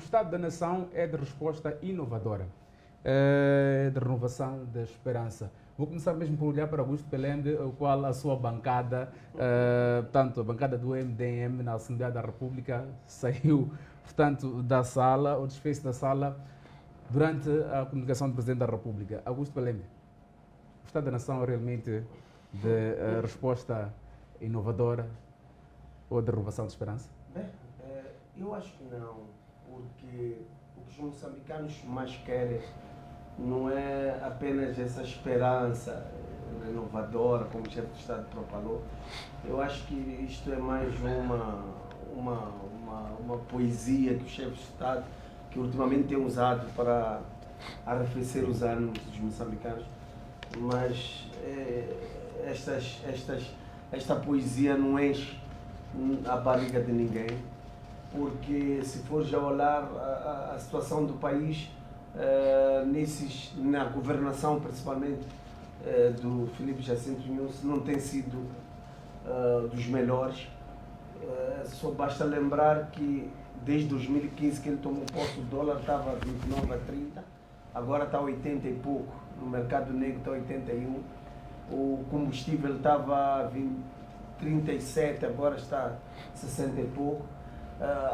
Estado da Nação é de resposta inovadora, de renovação da esperança. Vou começar mesmo por olhar para Augusto Belende, o qual a sua bancada, portanto, a bancada do MDM na Assembleia da República saiu, portanto, da sala, ou desfez da sala, durante a comunicação do Presidente da República. Augusto Belende, o Estado da Nação é realmente de resposta inovadora ou de renovação de esperança? Bem, eu acho que não, porque o que os moçambicanos mais querem não é apenas essa esperança renovadora, como o chefe do Estado propalou. Eu acho que isto é mais uma poesia que o chefe de Estado, que ultimamente tem usado para arrefecer os ânimos dos moçambicanos, mas esta poesia não enche a barriga de ninguém, porque se for já olhar a situação do país, na governação principalmente do Filipe Jacinto Nunes, não tem sido dos melhores. Só basta lembrar que desde 2015 que ele tomou posse, o dólar estava a 29 a 30, agora está a 80 e pouco, no mercado negro está a 81, o combustível estava a 37, agora está a 60 e pouco,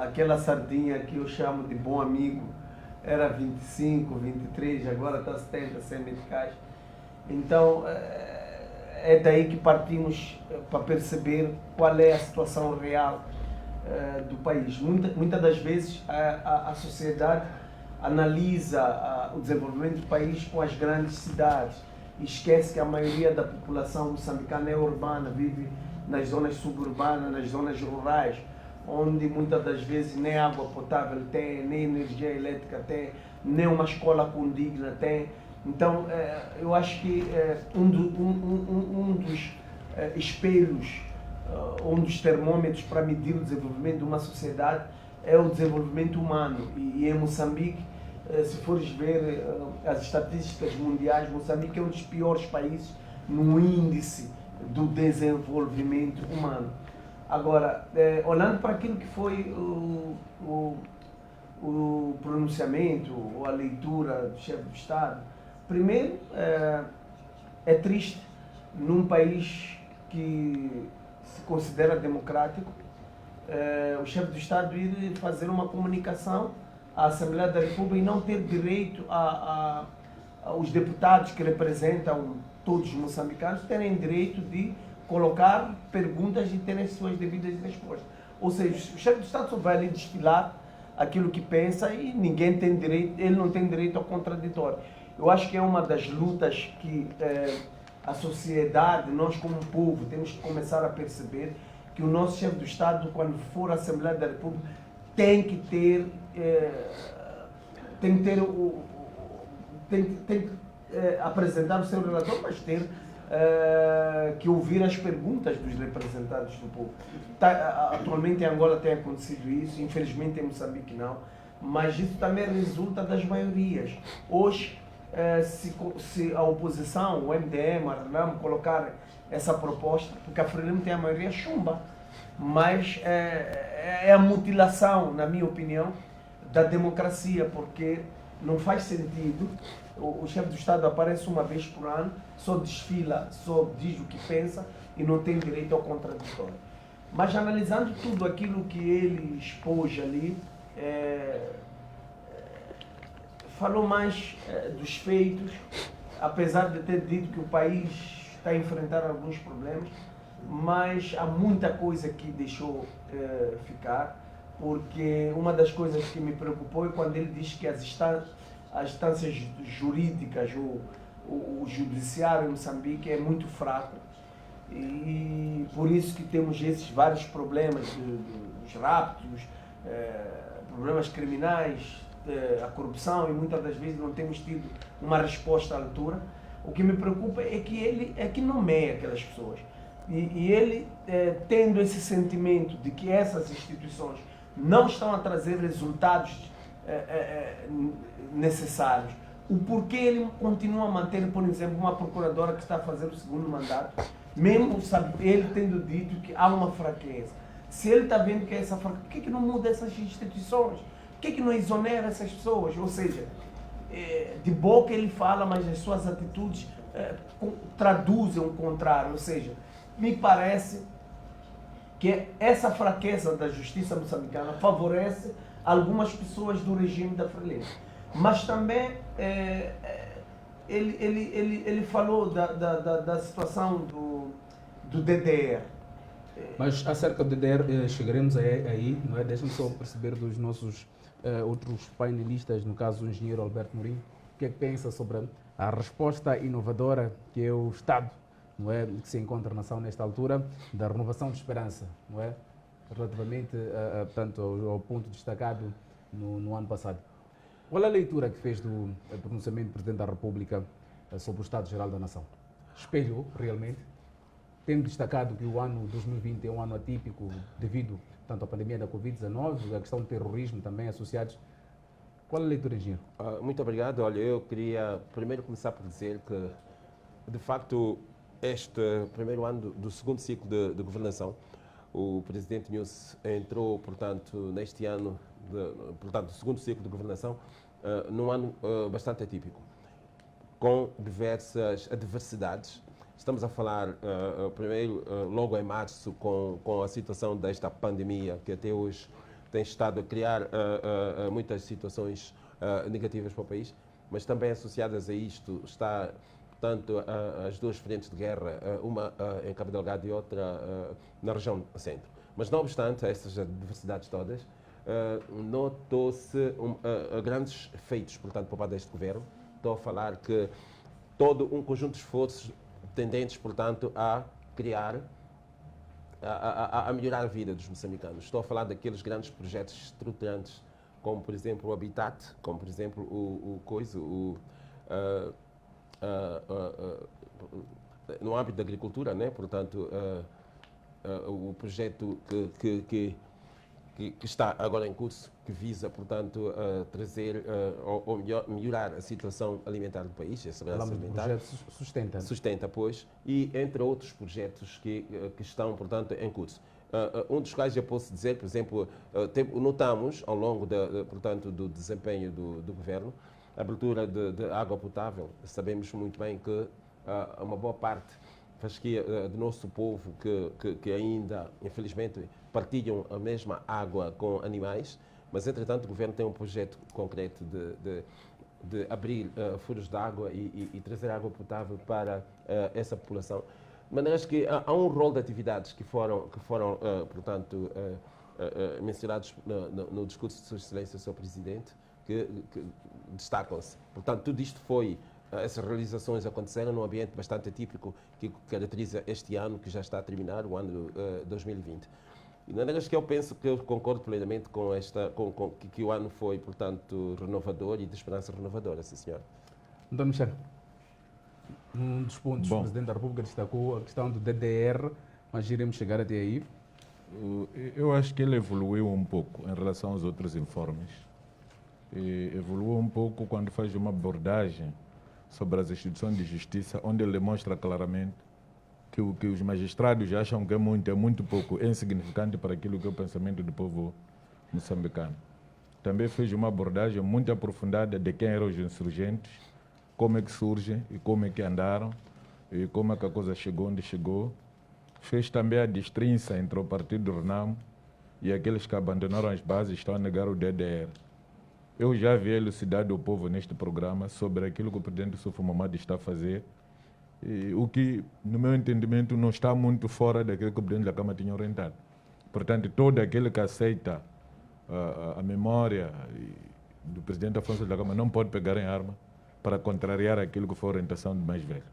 aquela sardinha que eu chamo de bom amigo era 25, 23, agora está a 70, 100 meticais. Então é daí que partimos para perceber qual é a situação real do país. Muitas das vezes a sociedade analisa o desenvolvimento do país com as grandes cidades e esquece que a maioria da população moçambicana é urbana, vive nas zonas suburbanas, nas zonas rurais, onde muitas das vezes nem água potável tem, nem energia elétrica tem, nem uma escola condigna tem. Então, eu acho que um dos espelhos, um dos termômetros para medir o desenvolvimento de uma sociedade é o desenvolvimento humano. E em Moçambique, se fores ver as estatísticas mundiais, Moçambique é um dos piores países no índice do desenvolvimento humano. Agora, olhando para aquilo que foi o pronunciamento ou a leitura do chefe do Estado, primeiro, é triste num país que se considera democrático, o chefe do Estado ir fazer uma comunicação à Assembleia da República e não ter direito aos deputados que representam todos os moçambicanos terem direito de colocar perguntas e terem suas devidas respostas. Ou seja, o chefe do Estado só vai ali desfilar aquilo que pensa e ninguém tem direito, ele não tem direito ao contraditório. Eu acho que é uma das lutas que a sociedade, nós como povo, temos que começar a perceber que o nosso chefe do Estado, quando for à Assembleia da República, tem que apresentar o seu relator, mas ter que ouvir as perguntas dos representantes do povo. Atualmente em Angola tem acontecido isso, infelizmente em Moçambique não, mas isso também resulta das maiorias. Hoje, se a oposição, o MDM, a RENAM, colocar essa proposta, porque a FRELIM tem a maioria, chumba, mas é a mutilação, na minha opinião, da democracia, porque não faz sentido o chefe do Estado aparece uma vez por ano, só desfila, só diz o que pensa e não tem direito ao contraditório. Mas analisando tudo aquilo que ele expôs ali, falou mais dos feitos, apesar de ter dito que o país está a enfrentar alguns problemas, mas há muita coisa que deixou ficar, porque uma das coisas que me preocupou é quando ele diz que as instâncias jurídicas, o judiciário em Moçambique é muito fraco e por isso que temos esses vários problemas dos raptos, problemas criminais, a corrupção, e muitas das vezes não temos tido uma resposta à altura. O que me preocupa é que ele nomeia aquelas pessoas e ele, tendo esse sentimento de que essas instituições não estão a trazer resultados necessários, o porquê ele continua a manter, por exemplo, uma procuradora que está a fazer o segundo mandato, mesmo ele tendo dito que há uma fraqueza. Se ele está vendo que é essa fraqueza, por que não muda essas instituições? Por que é que não exonera essas pessoas? Ou seja, de boca ele fala, mas as suas atitudes traduzem o contrário. Ou seja, me parece que essa fraqueza da justiça moçambicana favorece algumas pessoas do regime da Frelimo. Mas também ele falou da situação do DDR. Mas acerca do DDR, chegaremos aí, não é? Deixa-me só perceber dos nossos outros painelistas, no caso o engenheiro Alberto Mourinho, o que é que pensa sobre a resposta inovadora que é o Estado, não é, que se encontra na nação nesta altura, da renovação de esperança, não é? Relativamente portanto, ao ponto destacado no ano passado. Qual é a leitura que fez do pronunciamento do Presidente da República sobre o Estado-Geral da Nação? Espelhou realmente? Tendo destacado que o ano 2020 é um ano atípico devido tanto à pandemia da Covid-19, à questão do terrorismo também associados. Qual é a leitura, engenheiro? Muito obrigado. Olha, eu queria primeiro começar por dizer que, de facto, este primeiro ano do segundo ciclo de governação, o Presidente Nyusi entrou, portanto, neste ano, portanto, segundo ciclo de governação, num ano bastante atípico, com diversas adversidades. Estamos a falar, primeiro, logo em março, com a situação desta pandemia, que até hoje tem estado a criar muitas situações negativas para o país, mas também associadas a isto está, portanto, as duas frentes de guerra, uma em Cabo Delgado e outra na região centro. Mas, não obstante essas adversidades todas, notou-se grandes feitos, portanto, por parte deste governo. Estou a falar que todo um conjunto de esforços tendentes, portanto, a criar, a melhorar a vida dos moçambicanos. Estou a falar daqueles grandes projetos estruturantes, como, por exemplo, o Habitat, como, por exemplo, no âmbito da agricultura, né? Portanto, o projeto que está agora em curso, que visa, portanto, trazer ou melhorar a situação alimentar do país, a segurança alimentar. O projeto Sustenta. Sustenta, pois, e entre outros projetos que estão, portanto, em curso. Um dos quais eu posso dizer, por exemplo, notamos ao longo portanto, do desempenho do governo, a abertura de água potável. Sabemos muito bem que uma boa parte do nosso povo que ainda, infelizmente, partilham a mesma água com animais, mas, entretanto, o governo tem um projeto concreto de abrir furos de água e trazer água potável para essa população. De maneira que há um rol de atividades que foram portanto, mencionados no discurso de Sua Excelência, Sr. Presidente, que destacam-se. Portanto, tudo isto essas realizações aconteceram num ambiente bastante atípico que caracteriza este ano, que já está a terminar, o ano 2020. E de maneira que eu penso que eu concordo plenamente com que o ano foi, portanto, renovador e de esperança renovadora, sim, senhor. António Michel, um dos pontos, o Presidente da República destacou a questão do DDR, mas iremos chegar até aí. Eu acho que ele evoluiu um pouco em relação aos outros informes. Evoluiu um pouco quando faz uma abordagem sobre as instituições de justiça, onde ele demonstra claramente que o que os magistrados acham que é muito pouco, é insignificante para aquilo que é o pensamento do povo moçambicano. Também fez uma abordagem muito aprofundada de quem eram os insurgentes, como é que surgem e como é que andaram, e como é que a coisa chegou onde chegou. Fez também a destrinça entre o Partido do Renamo e aqueles que abandonaram as bases e estão a negar o DDR. Eu já havia elucidado o povo neste programa sobre aquilo que o presidente Sufo Mamadi está a fazer, e o que, no meu entendimento, não está muito fora daquilo que o presidente da Câmara tinha orientado. Portanto, todo aquele que aceita a memória do presidente Afonso da Câmara não pode pegar em arma para contrariar aquilo que foi a orientação do mais velho.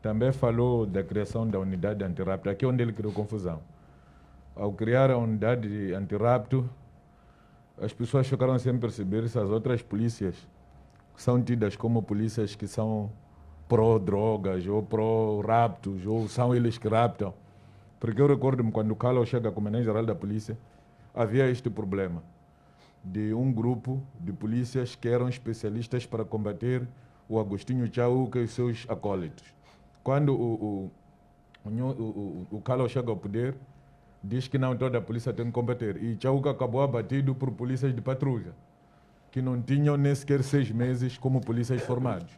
Também falou da criação da unidade antirrapto, aqui é onde ele criou confusão. Ao criar a unidade antirrapto, as pessoas ficaram sem perceber se as outras polícias são tidas como polícias que são pró-drogas ou pró-raptos, ou são eles que raptam. Porque eu recordo-me quando o Calo chega como comandante-geral da polícia, havia este problema de um grupo de polícias que eram especialistas para combater o Agostinho Chauca e seus acólitos. Quando o Calo chega ao poder, diz que não toda a polícia tem que combater. E Chauca acabou abatido por polícias de patrulha. que não tinham nem sequer 6 meses como polícias formados.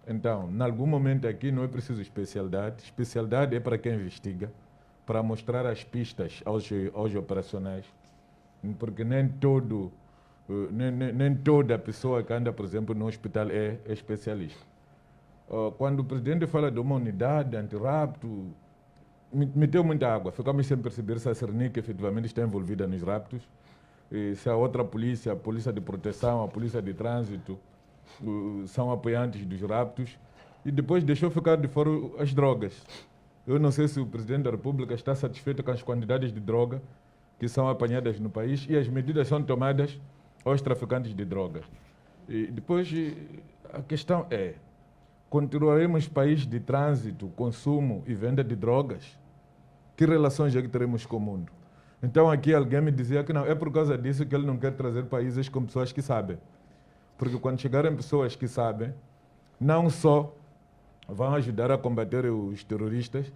Então, em algum momento aqui não é preciso especialidade. Especialidade é para quem investiga, para mostrar as pistas aos operacionais, porque nem toda pessoa que anda, por exemplo, no hospital é especialista. Quando o presidente fala de uma unidade antirrapto, meteu muita água. Ficamos sem perceber se a Cernic efetivamente está envolvida nos raptos, e se a outra polícia, a polícia de proteção, a polícia de trânsito, são apoiantes dos raptos. E depois deixou ficar de fora as drogas. Eu não sei se o presidente da República está satisfeito com as quantidades de droga que são apanhadas no país e as medidas são tomadas aos traficantes de drogas. E depois a questão é: continuaremos país de trânsito, consumo e venda de drogas? Que relações é que teremos com o mundo? Então aqui alguém me dizia que não, é por causa disso que ele não quer trazer países com pessoas que sabem. Porque quando chegarem pessoas que sabem, não só vão ajudar a combater os terroristas,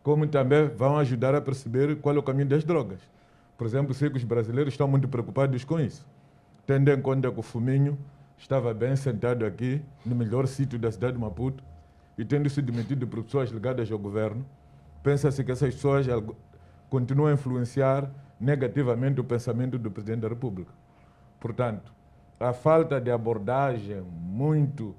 como também vão ajudar a perceber qual é o caminho das drogas. Por exemplo, sei que os brasileiros estão muito preocupados com isso, tendo em conta que o Fuminho estava bem sentado aqui, no melhor sítio da cidade de Maputo, e tendo sido demitido por pessoas ligadas ao governo, pensa-se que essas pessoas continuam a influenciar negativamente o pensamento do presidente da República. Portanto, a falta de abordagem muito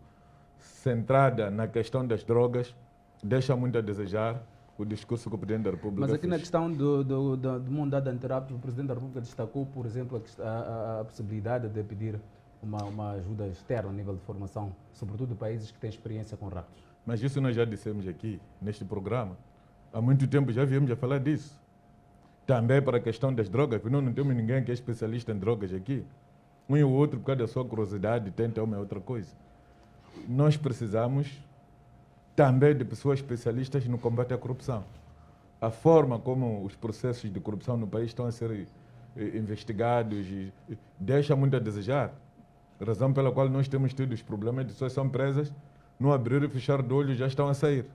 centrada na questão das drogas deixa muito a desejar o discurso que o presidente da República Mas aqui fez. na questão do mandado antirrapto, o presidente da República destacou, por exemplo, a possibilidade de pedir uma ajuda externa a nível de formação, sobretudo de países que têm experiência com raptos. Mas isso nós já dissemos aqui, neste programa. Há muito tempo já viemos a falar disso. Também para a questão das drogas, porque nós não temos ninguém que é especialista em drogas aqui. Um e o outro, por causa da sua curiosidade, tenta uma outra coisa. Nós precisamos também de pessoas especialistas no combate à corrupção. A forma como os processos de corrupção no país estão a ser investigados deixa muito a desejar. Razão pela qual nós temos tido os problemas de pessoas que são presas, no abrir e fechar de olho já estão a sair.